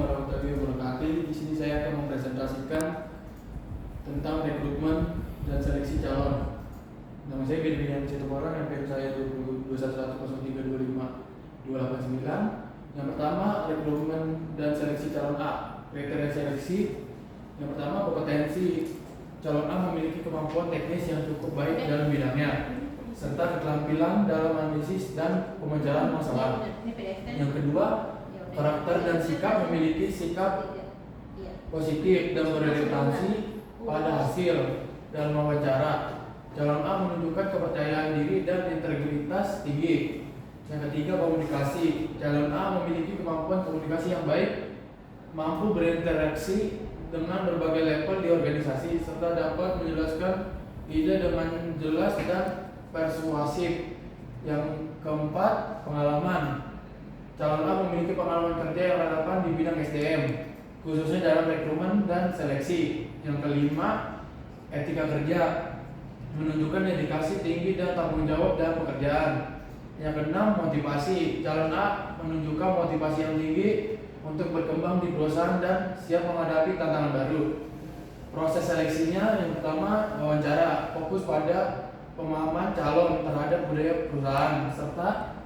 warahmatullahi wabarakatuh. Di sini saya akan mempresentasikan tentang rekrutmen dan seleksi calon. Nama saya Benjamin Situmorang, NPM saya 211032529. Yang pertama, rekrutmen dan seleksi calon A. Kriteria seleksi yang pertama, kompetensi calon A memiliki kemampuan teknis yang cukup baik dalam bidangnya, serta keterampilan dalam analisis dan pemecahan masalah. Yang kedua, karakter dan sikap memiliki sikap positif dan berorientasi pada hasil dalam wawancara. Calon A menunjukkan kepercayaan diri dan integritas tinggi. Yang ketiga, komunikasi. Calon A memiliki kemampuan komunikasi yang baik, mampu berinteraksi dengan berbagai level di organisasi, serta dapat menjelaskan ide dengan jelas dan persuasif. Yang keempat, pengalaman. Calon A memiliki pengalaman kerja yang relevan di bidang SDM, khususnya dalam rekrutmen dan seleksi. Yang kelima, etika kerja, menunjukkan dedikasi tinggi dan tanggung jawab dalam pekerjaan. Yang keenam, motivasi. Calon A menunjukkan motivasi yang tinggi untuk berkembang di perusahaan dan siap menghadapi tantangan baru. Proses seleksinya, yang pertama, wawancara, fokus pada pemahaman calon terhadap budaya perusahaan serta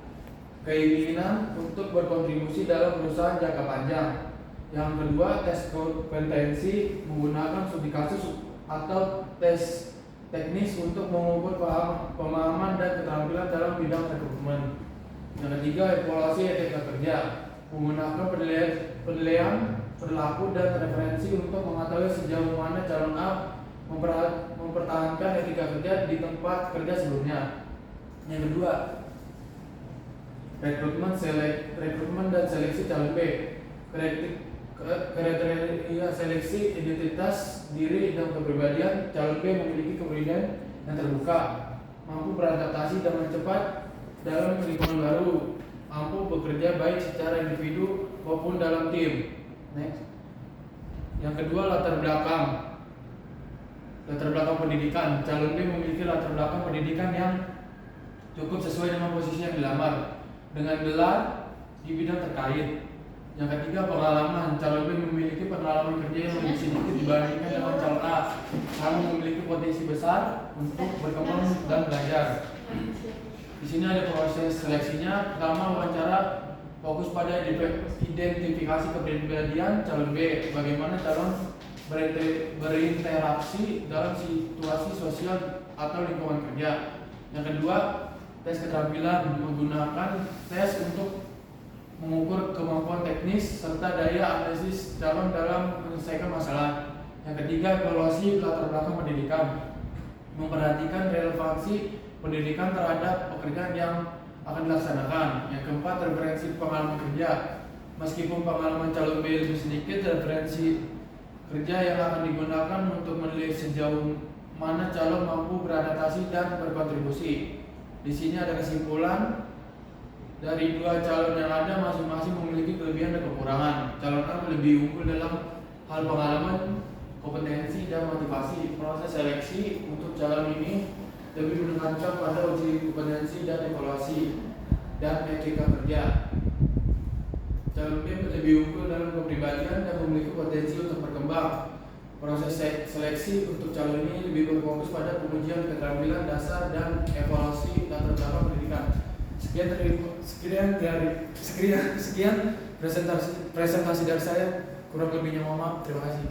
keinginan untuk berkontribusi dalam perusahaan jangka panjang. Yang kedua, tes kompetensi menggunakan studi kasus atau tes teknis untuk mengukur pemahaman dan keterampilan dalam bidang rekrutmen. Yang ketiga, evaluasi etika kerja, menggunakan penilaian perilaku dan referensi untuk mengetahui sejauh mana calon A mempertahankan etika kerja di tempat kerja sebelumnya. Yang kedua, rekrutmen dan seleksi calon B. Kriteria seleksi identitas diri dan kepribadian. Calon B memiliki kepribadian yang terbuka, mampu beradaptasi dengan cepat dalam lingkungan baru, mampu bekerja baik secara individu maupun dalam tim. Next. Yang kedua, latar belakang pendidikan. Calon B memiliki latar belakang pendidikan yang cukup sesuai dengan posisi yang dilamar, dengan gelar di bidang terkait. Yang ketiga, pengalaman. Calon B memiliki pengalaman kerja yang lebih sedikit dibandingkan dengan calon A, namun memiliki potensi besar untuk berkembang dan belajar. Di sini ada proses seleksinya. Pertama, wawancara, fokus pada identifikasi kepribadian calon B, bagaimana calon berinteraksi dalam situasi sosial atau lingkungan kerja. Yang kedua, tes keterampilan, menggunakan tes untuk mengukur kemampuan teknis serta daya analisis calon dalam menyelesaikan masalah. Yang ketiga, evaluasi latar belakang pendidikan, memperhatikan relevansi pendidikan terhadap pekerjaan yang akan dilaksanakan. Yang keempat, referensi pengalaman kerja. Meskipun pengalaman calon B lebih sedikit, referensi kerja yang akan digunakan untuk menilai sejauh mana calon mampu beradaptasi dan berkontribusi. Di sini ada kesimpulan dari dua calon yang ada, masing-masing memiliki kelebihan dan kekurangan. Calon A lebih unggul dalam hal pengalaman, kompetensi, dan motivasi. Proses seleksi untuk calon ini lebih menekankan pada uji kompetensi dan evaluasi dan etika kerja. Calon B lebih unggul dalam kepribadian dan memiliki potensi untuk berkembang. Proses seleksi untuk calon ini lebih berfokus pada pengujian keterampilan dasar dan evaluasi latar belakang pendidikan. Sekian presentasi dari saya. Kurang lebihnya mohon maaf. Terima kasih.